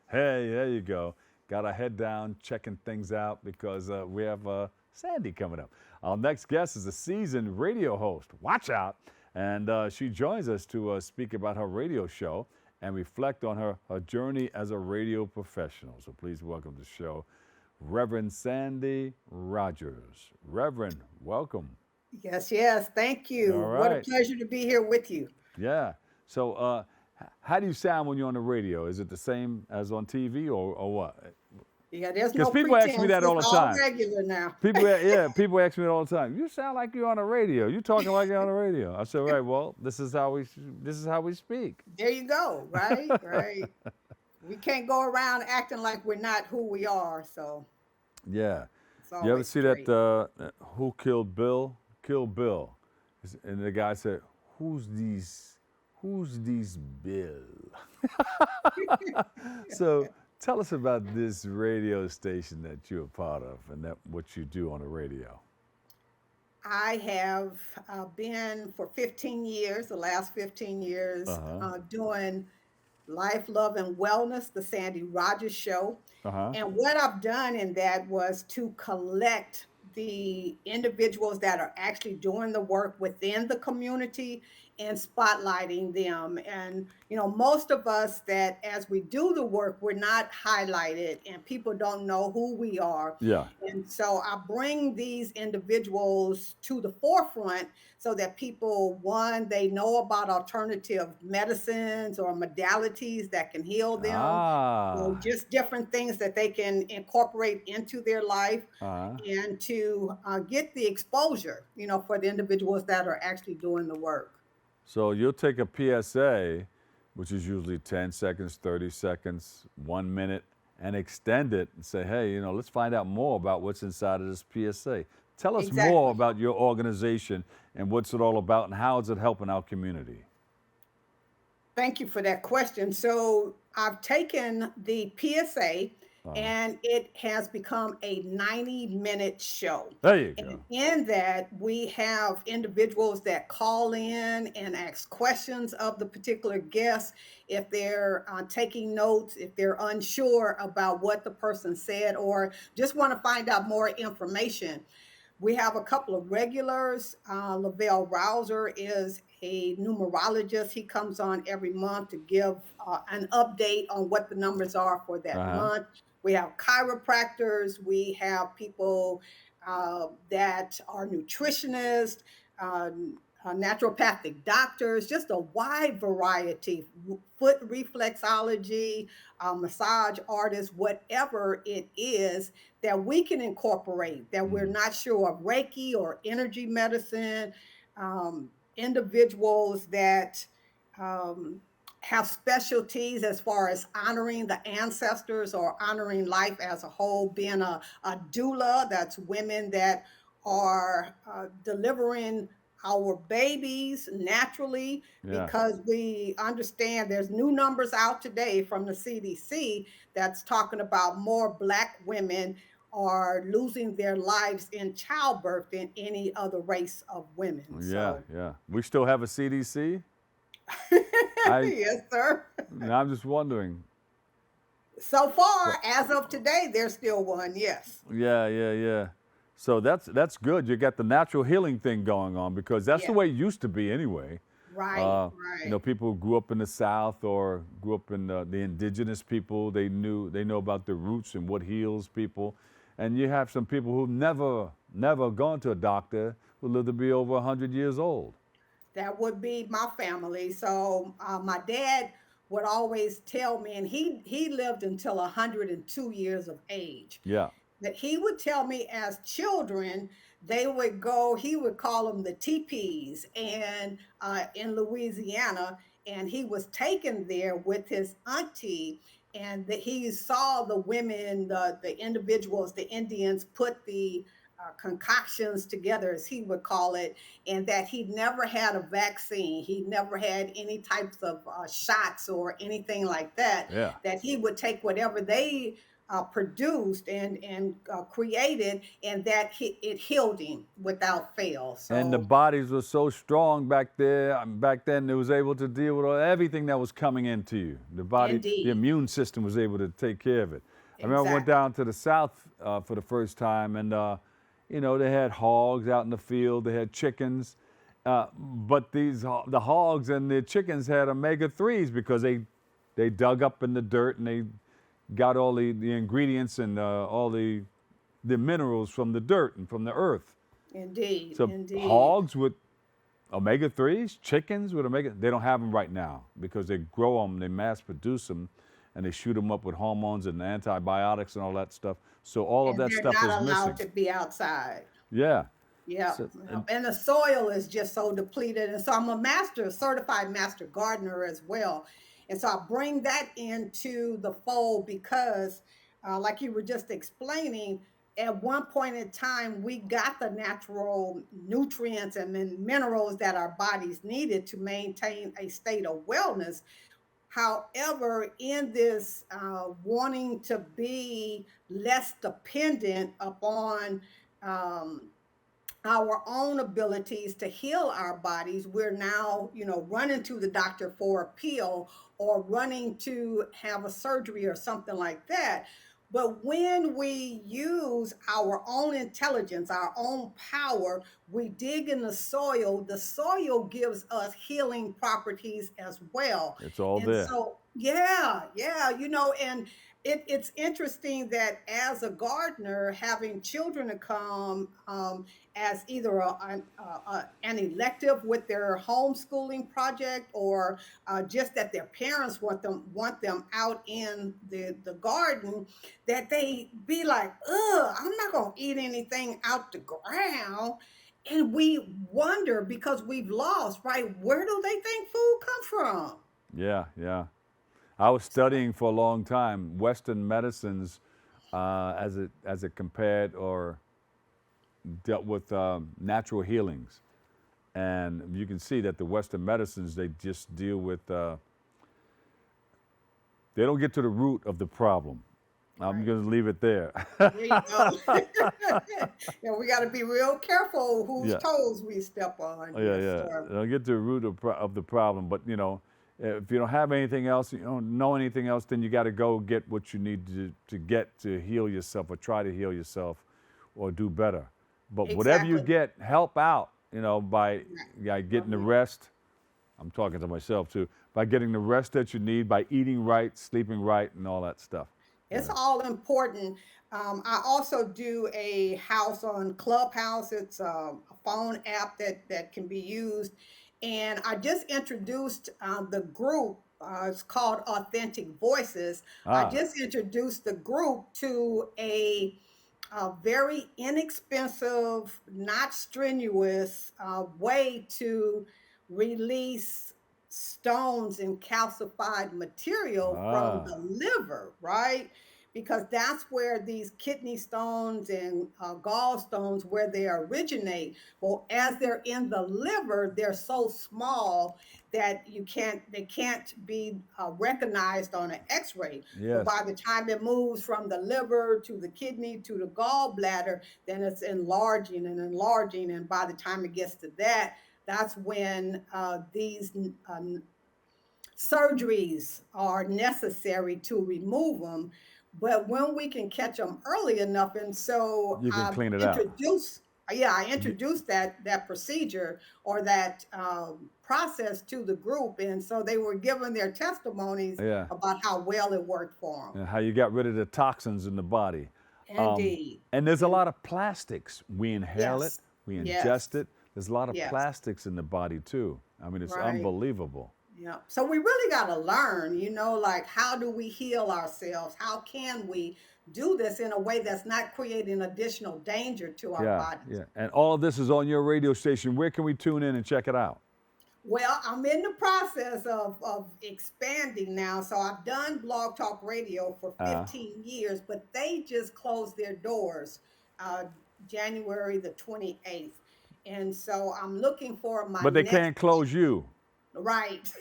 Hey, there you go. Got our head down, checking things out because we have Sandy coming up. Our next guest is a seasoned radio host. Watch out. And she joins us to speak about her radio show and reflect on her journey as a radio professional. So please welcome to the show, Reverend Sandy Rodgers. Reverend, welcome. Yes, yes. Thank All you. What a right. pleasure to be here with you. Yeah. So, how do you sound when you're on the radio? Is it the same as on TV or what? Yeah, there's Because no people ask me pretense. that all It's the all time. regular now. Yeah, people ask me that all the time. You sound like you're on the radio. You talking like you're on the radio. I said, right. Well, this is how we speak. There you go. Right, right. We can't go around acting like we're not who we are. So Yeah. it's You ever always see that? straight. Who killed Bill? Kill Bill. And the guy said, "Who's these? Who's these Bill?" So tell us about this radio station that you're a part of and that what you do on the radio. I have been for 15 years, the last 15 Uh years, huh. doing Life, Love, and Wellness, the Sandy Rodgers Show. Uh huh. And what I've done in that was to collect the individuals that are actually doing the work within the community and spotlighting them. And, most of us that as we do the work, we're not highlighted and people don't know who we are. Yeah. And so I bring these individuals to the forefront so that people, one, they know about alternative medicines or modalities that can heal them, Ah. just different things that they can incorporate into their life Uh huh. and to get the exposure, for the individuals that are actually doing the work. So you'll take a PSA, which is usually 10 seconds, 30 seconds, 1 minute, and extend it and say, hey, let's find out more about what's inside of this PSA. Tell us more Exactly. about your organization and what's it all about and how is it helping our community? Thank you for that question. So I've taken the PSA Uh, and it has become a 90-minute show. there you And go. in that, we have individuals that call in and ask questions of the particular guest. If they're taking notes, if they're unsure about what the person said, or just want to find out more information. We have a couple of regulars. Lavelle Rouser is a numerologist. He comes on every month to give an update on what the numbers are for Uh that huh. month. We have chiropractors. We have people that are nutritionists, uh, naturopathic doctors, just a wide variety, foot reflexology, massage artists, whatever it is that we can incorporate that we're Mm. not sure of Reiki or energy medicine, individuals that um, have specialties as far as honoring the ancestors or honoring life as a whole, being a doula, that's women that are delivering our babies naturally Yeah. because we understand there's new numbers out today from the CDC that's talking about more Black women are losing their lives in childbirth than any other race of women. Yeah. So, Yeah. We still have a CDC. I. yes, sir. I'm just wondering. So So, far, as of today, there's still one. Yes. yeah. Yeah. Yeah. So that's good. You got the natural healing thing going on because that's the Yeah. way it used to be anyway. Right. Uh, Right. people who grew up in the South or grew up in the indigenous people. They know about the roots and what heals people. And you have some people who never gone to a doctor who live to be over 100 years old. That would be my family. So my dad would always tell me, and he lived until 102 years of age. Yeah. That he would tell me as children, they would go, he would call them the teepees and in Louisiana. And he was taken there with his auntie, and that he saw the women, the individuals, the Indians put the concoctions together, as he would call it, and that he never had a vaccine. He never had any types of shots or anything like that, Yeah. that he would take whatever they produced and created, and that it healed him without fail. And the So bodies were so strong back there. Back then, it was able to deal with everything that was coming into you. The body, the indeed, immune system was able to take care of it. I remember I went exactly. down to the South for the first time, and they had hogs out in the field. They had chickens, but the hogs and the chickens had omega-3s because they dug up in the dirt and they got all the ingredients and all the minerals from the dirt and from the earth. Indeed, So indeed. hogs with omega-3s, chickens with they don't have them right now because they grow them, they mass produce them, and they shoot them up with hormones and antibiotics and all that stuff. So all of And that they're stuff is not allowed missing. to be outside. Yeah. Yeah, So, yeah. And the soil is just so depleted. And so I'm a certified master gardener as well. And so I bring that into the fold because, like you were just explaining, at one point in time, we got the natural nutrients and minerals that our bodies needed to maintain a state of wellness. However, in this wanting to be less dependent upon um, our own abilities to heal our bodies, we're now, running to the doctor for a pill or running to have a surgery or something like that. But when we use our own intelligence, our own power, we dig in the soil gives us healing properties as well. it's all And there. so, yeah, yeah, and it's interesting that as a gardener, having children to come, as either an elective with their homeschooling project, or just that their parents want them out in the garden, that they be like, ugh, I'm not gonna eat anything out the ground. And we wonder because we've lost, right? Where do they think food come from? Yeah, yeah. I was studying for a long time Western medicines as it compared or dealt with natural healings. And you can see that the Western medicines, they just deal with, they don't get to the root of the problem. I'm Right. going to leave it there. There you go. And we got to be real careful whose Yeah, toes we step on. yeah, Yes, yeah. sir. They don't get to the root of the problem. But, if you don't have anything else, you don't know anything else, then you got to go get what you need to get to heal yourself or try to heal yourself or do better. But whatever you Exactly. get, help out, by Right. getting the rest. I'm talking to myself too. By getting the rest that you need, by eating right, sleeping right, and all that stuff. You It's know. all important. I also do a house on Clubhouse. It's a phone app that can be used. And I just introduced the group. It's called Authentic Voices. I Ah, just introduced the group to a very inexpensive, not strenuous way to release stones and calcified material from ah, the liver, right? Because that's where these kidney stones and gallstones, where they originate. Well, as they're in the liver, they're so small that they can't be recognized on an X-ray. But yes, by the time it moves from the liver to the kidney to the gallbladder, then it's enlarging and enlarging. And by the time it gets to that, that's when these surgeries are necessary to remove them. But when we can catch them early enough, and so you can clean it out. I Y- introduced that procedure or that process to the group, and so they were giving their testimonies Yeah, about how well it worked for them. and how you got rid of the toxins in the body. Indeed, And there's a and lot of plastics. We inhale it, yes, we yes, ingest it. There's a lot of yes, plastics in the body too. I mean, it's right. unbelievable. Yeah. So we really got to learn, like how do we heal ourselves? How can we do this in a way that's not creating additional danger to our Yeah, bodies? yeah. And all of this is on your radio station. Where can we tune in and check it out? Well, I'm in the process of expanding now. So I've done Blog Talk Radio for Uh, 15 years, but they just closed their doors uh, January the 28th. And so I'm looking for my but they next, can't close you. right.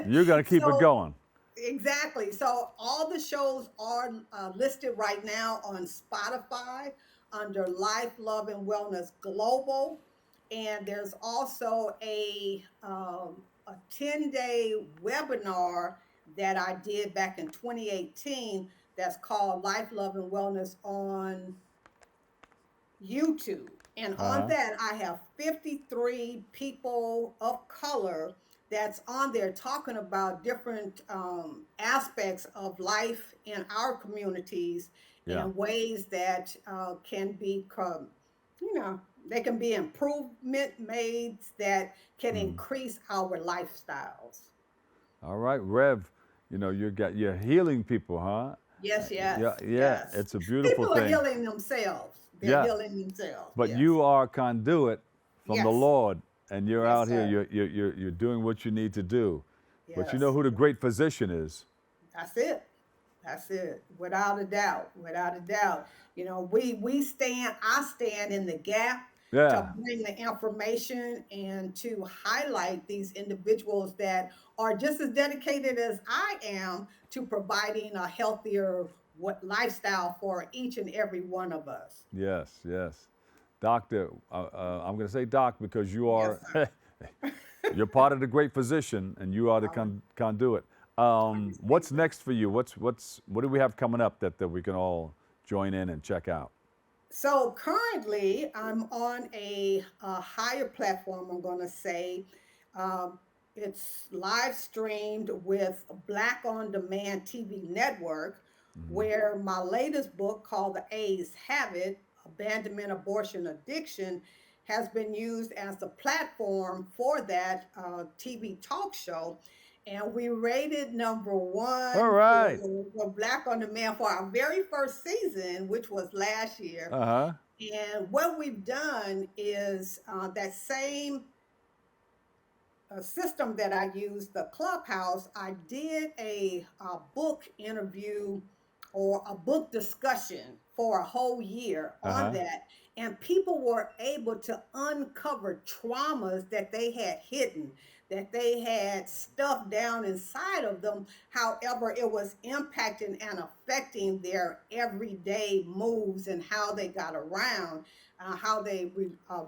You're going to keep it So going. Exactly. So all the shows are listed right now on Spotify under Life, Love, and Wellness Global. And there's also a 10-day webinar that I did back in 2018 that's called Life, Love, and Wellness on YouTube. And on Uh-huh. that, I have 53 people of color that's on there talking about different aspects of life in our communities Yeah. and ways that can be, you know, they can be improvement made that can Mhm. increase our lifestyles. All right, Rev, you're healing people, huh? Yes, yes, Yeah, yeah, yes. it's a beautiful People are thing. healing themselves. They're Yeah, healing themselves. but Yes, you are a conduit from the yes, Lord, and you're yes, out here. sir. You're doing what you need to do. But you know Yes. who the great physician is? That's it. That's it. Without a doubt. Without a doubt. You know, I stand in the gap to Yeah. bring the information and to highlight these individuals that are just as dedicated as I am to providing a healthier lifestyle for each and every one of us. Yes. Yes. Doctor, I'm going to say doc because you Yes, are sir. you're part of the great physician, and you are the All right. conduit. I What's received it. next for you? What do we have coming up that we can all join in and check out? So currently, I'm on a higher platform. I'm going to say um, it's live streamed with Black on Demand TV Network, Hmm. where my latest book called The A's Habit: Abandonment, Abortion, Addiction has been used as the platform for that TV talk show. And we rated number All one right. for Black on Demand for our very first season, which was last year. Uh huh. And what we've done is that same system that I used, the Clubhouse, I did a book interview or a book discussion for a whole year Uh on huh. that. And people were able to uncover traumas that they had hidden, that they had stuffed down inside of them. However, it was impacting and affecting their everyday moves and how they got around, how they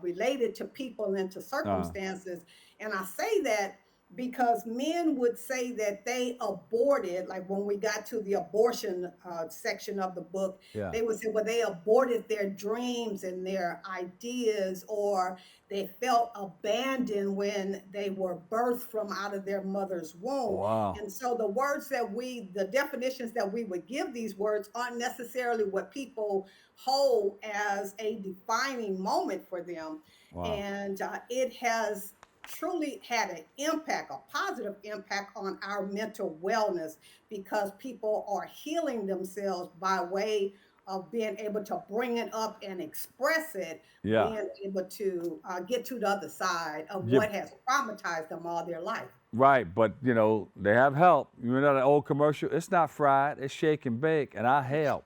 related to people and to Uh, circumstances. And I say that because men would say that they aborted, like when we got to the abortion section of the book, yeah. they would say, well, they aborted their dreams and their ideas, or they felt abandoned when they were birthed from out of their mother's womb. Wow. And so the definitions that we would give these words aren't necessarily what people hold as a defining moment for them. Wow. And it has truly had an impact, a positive impact on our mental wellness because people are healing themselves by way of being able to bring it up and express it, Yeah. being able to get to the other side of You what has traumatized them all their life. right, but they have help. You know that old commercial? It's not fried, it's shake and bake, and I helped.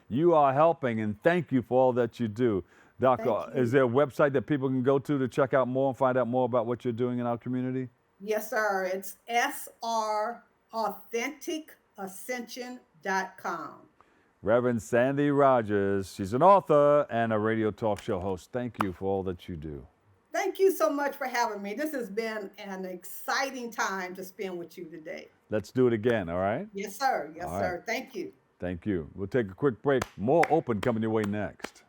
You are helping, and thank you for all that you do. Doc, Thank is you. there a website that people can go to check out more and find out more about what you're doing in our community? Yes, sir. It's srauthenticascension.com. Reverend Sandy Rodgers. She's an author and a radio talk show host. Thank you for all that you do. Thank you so much for having me. This has been an exciting time to spend with you today. Let's do it again, all right? Yes, sir. Yes, All right. sir. Thank you. Thank you. We'll take a quick break. More open coming your way next.